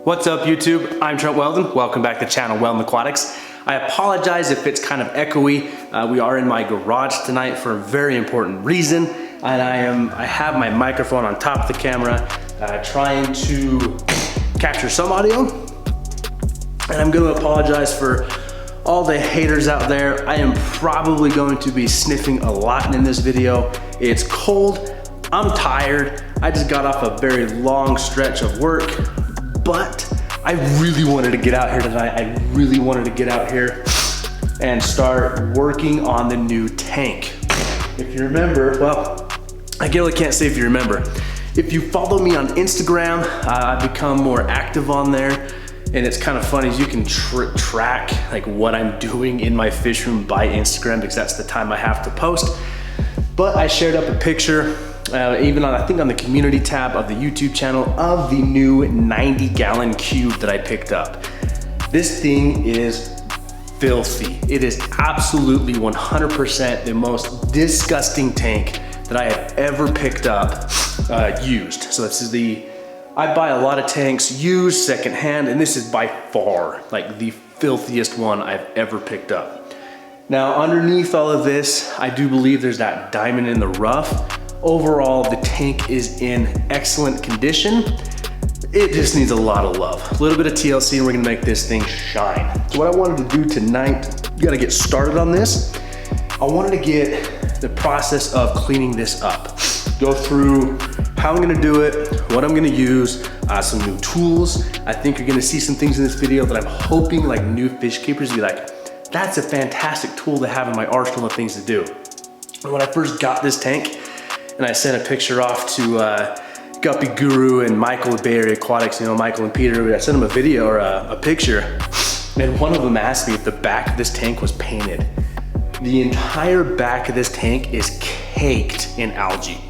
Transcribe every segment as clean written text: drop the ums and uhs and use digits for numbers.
What's up YouTube? I'm Trent Wel-Don. Welcome back to channel Wel-Don Aquatics. I apologize if it's kind of echoey. We are in my garage tonight for a very important reason. And I have my microphone on top of the camera trying to capture some audio. And I'm gonna apologize for all the haters out there. I am probably going to be sniffing a lot in this video. It's cold, I'm tired. I just got off a very long stretch of work, but I really wanted to get out here tonight. I really wanted to get out here and start working on the new tank. If you remember, well, I really can't say if you remember. If you follow me on Instagram, I've become more active on there. And it's kind of funny, you can track like what I'm doing in my fish room by Instagram because that's the time I have to post. But I shared up a picture, even on, I think on the community tab of the YouTube channel, of the new 90-gallon cube that I picked up. This thing is filthy. It is absolutely 100% the most disgusting tank that I have ever picked up used. So this is I buy a lot of tanks used, secondhand, and this is by far like the filthiest one I've ever picked up. Now, underneath all of this, I do believe there's that diamond in the rough. Overall, the tank is in excellent condition. It just needs a lot of love. A little bit of TLC and we're gonna make this thing shine. So what I wanted to do tonight, you gotta get started on this. I wanted to get the process of cleaning this up. Go through how I'm gonna do it, what I'm gonna use, some new tools. I think you're gonna see some things in this video that I'm hoping like new fish keepers be like, that's a fantastic tool to have in my arsenal of things to do. And when I first got this tank, and I sent a picture off to Guppy Guru and Michael with Bay Area Aquatics, you know, Michael and Peter, I sent them a video or a picture, and one of them asked me if the back of this tank was painted. The entire back of this tank is caked in algae.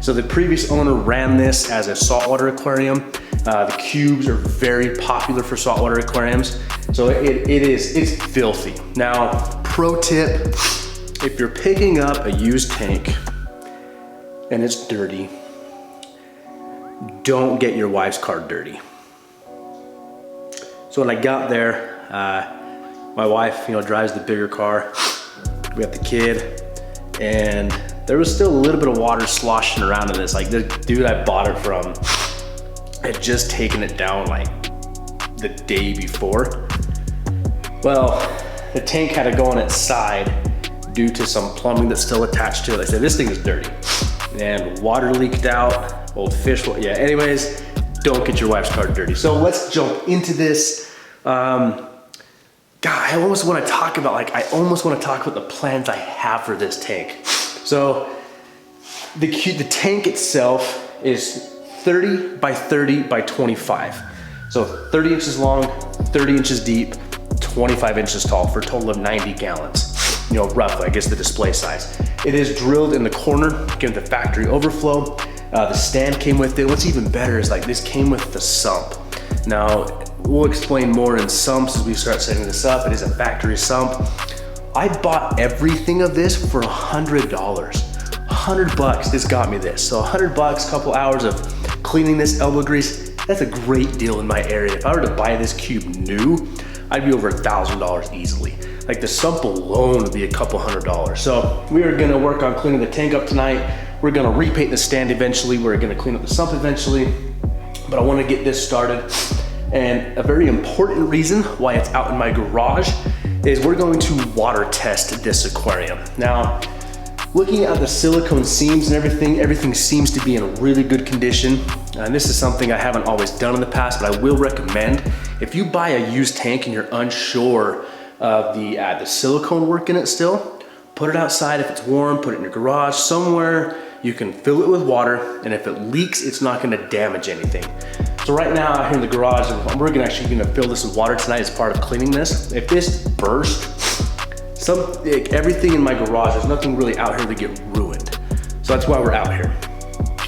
So the previous owner ran this as a saltwater aquarium. The cubes are very popular for saltwater aquariums. So it's filthy. Now, pro tip, if you're picking up a used tank and it's dirty, don't get your wife's car dirty. So when I got there, my wife, drives the bigger car. We got the kid, and there was still a little bit of water sloshing around in this. Like the dude I bought it from had just taken it down like the day before. Well, the tank had to go on its side due to some plumbing that's still attached to it. I said, this thing is dirty. And water leaked out, old fish, yeah, anyways, don't get your wife's car dirty. So let's jump into this. God, I almost wanna talk about the plans I have for this tank. So the tank itself is 30 by 30 by 25. So 30 inches long, 30 inches deep, 25 inches tall for a total of 90 gallons. Roughly, I guess the display size. It is drilled in the corner, given the factory overflow. The stand came with it. What's even better is like this came with the sump. Now, we'll explain more in sumps as we start setting this up. It is a factory sump. I bought everything of this for $100. $100, this got me this. So $100, couple hours of cleaning this elbow grease, that's a great deal in my area. If I were to buy this cube new, I'd be over $1,000 easily. Like the sump alone would be a couple $100. So we are gonna work on cleaning the tank up tonight. We're gonna repaint the stand eventually. We're gonna clean up the sump eventually. But I wanna get this started. And a very important reason why it's out in my garage is we're going to water test this aquarium. Now, looking at the silicone seams and everything seems to be in really good condition. And this is something I haven't always done in the past, but I will recommend. If you buy a used tank and you're unsure of the silicone work in it still, put it outside if it's warm, put it in your garage, somewhere you can fill it with water, and if it leaks, it's not gonna damage anything. So right now out here in the garage, we're actually gonna fill this with water tonight as part of cleaning this. If this burst, everything in my garage, there's nothing really out here to get ruined. So that's why we're out here.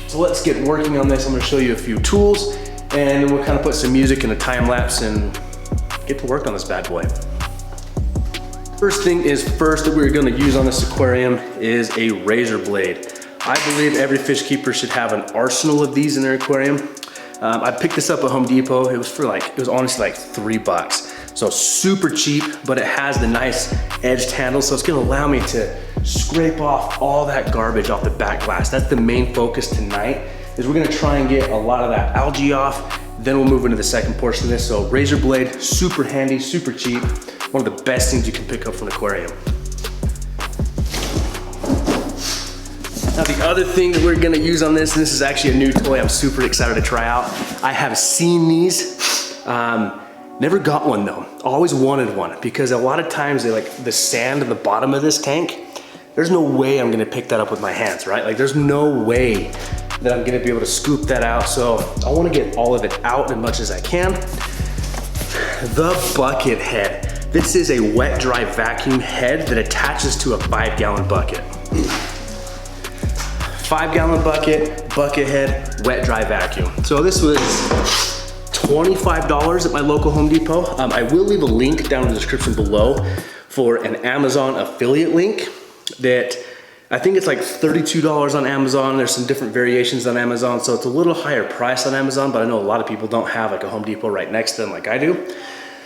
So let's get working on this. I'm gonna show you a few tools, and then we'll kind of put some music in a time lapse and get to work on this bad boy. First thing is first that we're gonna use on this aquarium is a razor blade. I believe every fish keeper should have an arsenal of these in their aquarium. I picked this up at Home Depot. It was honestly like $3. So super cheap, but it has the nice edged handle, so it's gonna allow me to scrape off all that garbage off the back glass. That's the main focus tonight, is we're gonna try and get a lot of that algae off, then we'll move into the second portion of this. So razor blade, super handy, super cheap. One of the best things you can pick up from an aquarium. Now the other thing that we're gonna use on this, and this is actually a new toy I'm super excited to try out. I have seen these, never got one though. Always wanted one, because a lot of times they like the sand in the bottom of this tank, there's no way I'm gonna pick that up with my hands, right? Like there's no way that I'm gonna be able to scoop that out. So I wanna get all of it out as much as I can. The bucket head. This is a wet dry vacuum head that attaches to a 5-gallon bucket. 5-gallon bucket head, wet dry vacuum. So this was $25 at my local Home Depot. I will leave a link down in the description below for an Amazon affiliate link that I think it's like $32 on Amazon. There's some different variations on Amazon, so it's a little higher price on Amazon, but I know a lot of people don't have like a Home Depot right next to them like I do.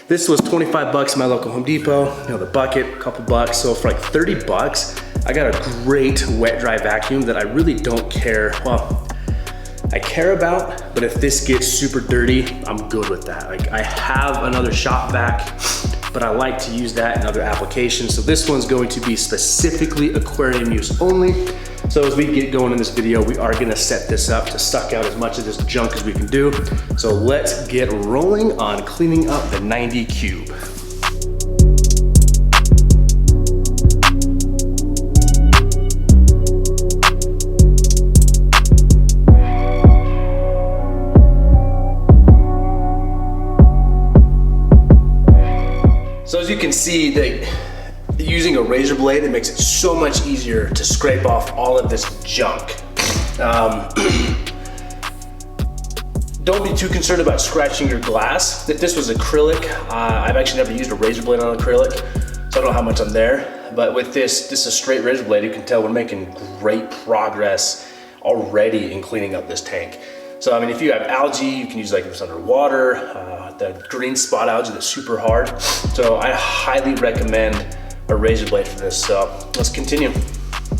This was 25 bucks at my local Home Depot. You know, the bucket, a couple bucks. So for like 30 bucks, I got a great wet dry vacuum that I really don't care. Well, I care about, but if this gets super dirty, I'm good with that. Like I have another shop vac, but I like to use that in other applications. So this one's going to be specifically aquarium use only. So as we get going in this video, we are gonna set this up to suck out as much of this junk as we can do. So let's get rolling on cleaning up the 90 cube. So as you can see, using a razor blade, it makes it so much easier to scrape off all of this junk. Don't be too concerned about scratching your glass. If this was acrylic, I've actually never used a razor blade on acrylic, so I don't know how much I'm there. But with this is a straight razor blade. You can tell we're making great progress already in cleaning up this tank. So I mean, if you have algae, you can use like if it's underwater, the green spot algae that's super hard. So I highly recommend a razor blade for this. So let's continue.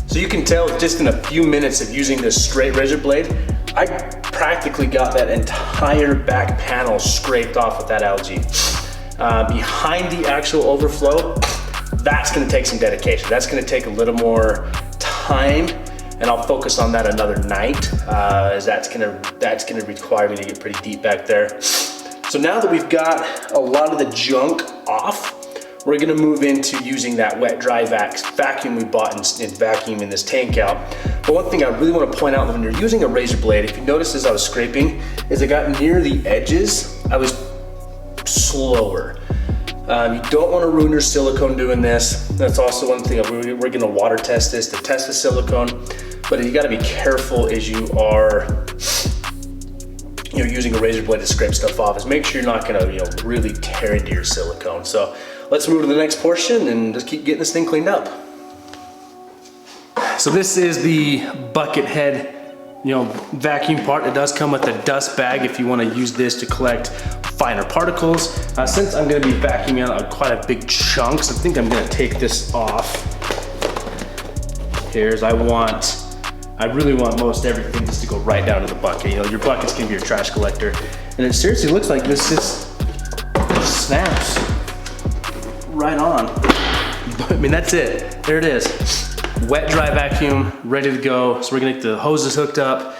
So you can tell just in a few minutes of using this straight razor blade, I practically got that entire back panel scraped off with that algae. Behind the actual overflow, that's gonna take some dedication. That's gonna take a little more time, and I'll focus on that another night, as that's gonna require me to get pretty deep back there. So now that we've got a lot of the junk off, we're gonna move into using that wet dry vacuum we bought and vacuuming this tank out. But one thing I really wanna point out when you're using a razor blade, if you notice as I was scraping, as I got near the edges, I was slower. You don't wanna ruin your silicone doing this. That's also one thing, we're gonna water test this to test the silicone, but you gotta be careful as you are using a razor blade to scrape stuff off, is make sure you're not gonna really tear into your silicone. So let's move to the next portion and just keep getting this thing cleaned up. So this is the bucket head vacuum part. It does come with a dust bag if you want to use this to collect finer particles. Since I'm going to be vacuuming out quite a big chunks, I think I'm going to take this off. I really want most everything just to go right down to the bucket. Your buckets can be your trash collector. And it seriously looks like this just snaps right on. But I mean, that's it. There it is. Wet dry vacuum, ready to go. So we're gonna get the hoses hooked up.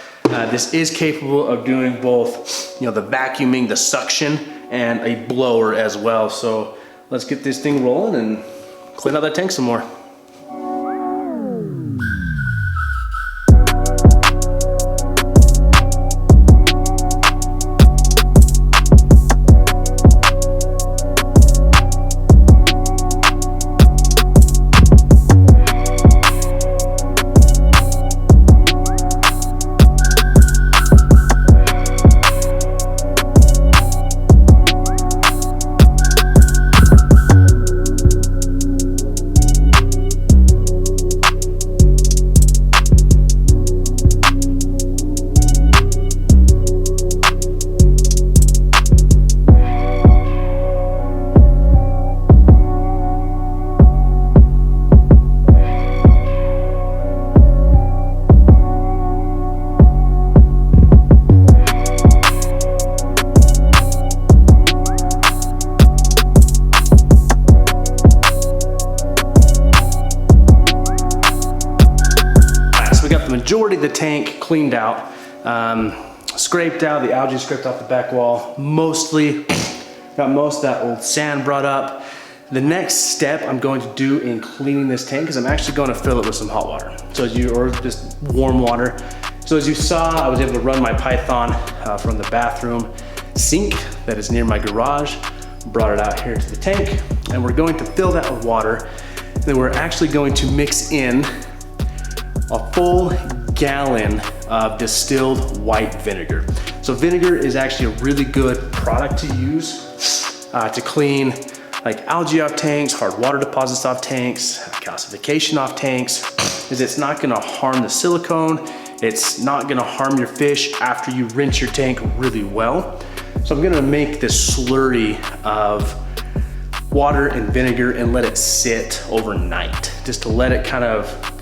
This is capable of doing both, the vacuuming, the suction, and a blower as well. So let's get this thing rolling and clean out that tank some more. majority of the tank cleaned out, scraped out, the algae scraped off the back wall, mostly, got most of that old sand brought up. The next step I'm going to do in cleaning this tank is I'm actually going to fill it with some hot water. So or just warm water. So as you saw, I was able to run my Python from the bathroom sink that is near my garage, brought it out here to the tank, and we're going to fill that with water. Then we're actually going to mix in a full gallon of distilled white vinegar. So vinegar is actually a really good product to use to clean like algae off tanks, hard water deposits off tanks, calcification off tanks, is it's not gonna harm the silicone, it's not gonna harm your fish after you rinse your tank really well. So I'm gonna make this slurry of water and vinegar and let it sit overnight, just to let it kind of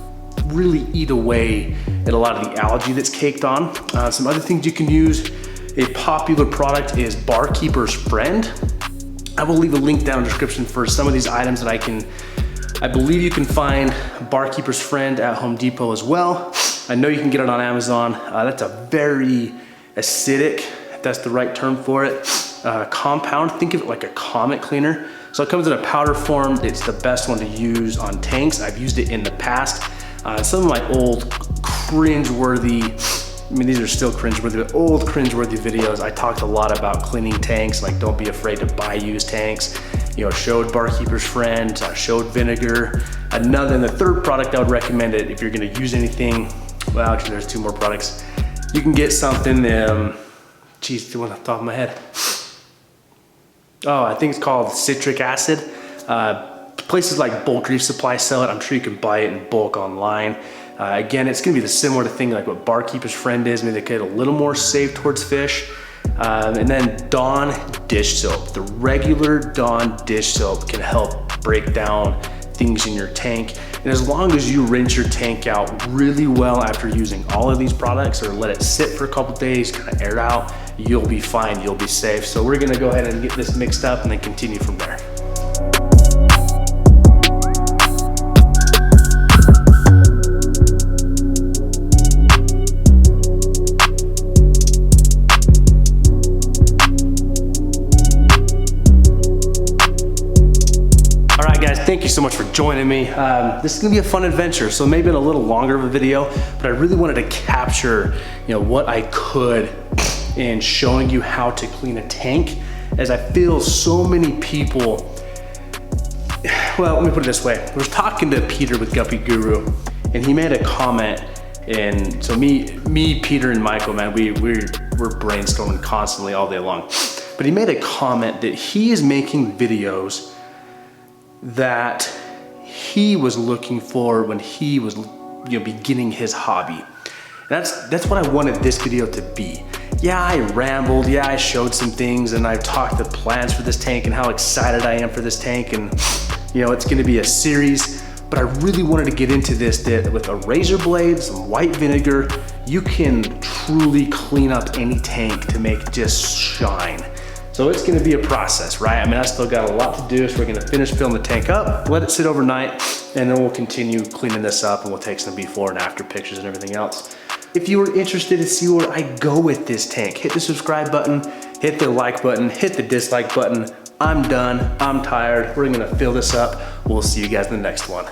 really eat away at a lot of the algae that's caked on. Some other things you can use, a popular product is Barkeeper's Friend. I will leave a link down in the description for some of these items that I believe you can find Barkeeper's Friend at Home Depot as well. I know you can get it on Amazon. That's a very acidic, if that's the right term for it, compound. Think of it like a comet cleaner. So it comes in a powder form. It's the best one to use on tanks. I've used it in the past. Some of my old cringe-worthy, I mean, these are still cringe-worthy, but old cringe-worthy videos, I talked a lot about cleaning tanks, like don't be afraid to buy used tanks. You know, showed Barkeeper's Friend, showed vinegar. And the third product I would recommend it if you're gonna use anything, well, actually there's two more products. You can get something, geez, the one off the top of my head. Oh, I think it's called citric acid. Places like Bulk Reef Supply sell it. I'm sure you can buy it in bulk online. Again, it's gonna be the similar thing like what Barkeeper's Friend is, maybe they get a little more safe towards fish. And then Dawn dish soap. The regular Dawn dish soap can help break down things in your tank. And as long as you rinse your tank out really well after using all of these products, or let it sit for a couple days, kind of air it out, you'll be fine, you'll be safe. So we're gonna go ahead and get this mixed up and then continue from there. Thank you so much for joining me. This is gonna be a fun adventure, so maybe in a little longer of a video, but I really wanted to capture, what I could in showing you how to clean a tank, as I feel so many people, well, let me put it this way. I was talking to Peter with Guppy Guru, and he made a comment, and so me, Peter, and Michael, man, we're brainstorming constantly all day long. But he made a comment that he is making videos that he was looking for when he was beginning his hobby. That's what I wanted this video to be. Yeah, I rambled, yeah, I showed some things, and I talked the plans for this tank and how excited I am for this tank, and it's gonna be a series, but I really wanted to get into this, that with a razor blade, some white vinegar, you can truly clean up any tank to make it just shine. So it's gonna be a process, right? I mean, I still got a lot to do, so we're gonna finish filling the tank up, let it sit overnight, and then we'll continue cleaning this up, and we'll take some before and after pictures and everything else. If you were interested to see where I go with this tank, hit the subscribe button, hit the like button, hit the dislike button. I'm done, I'm tired, we're gonna fill this up. We'll see you guys in the next one.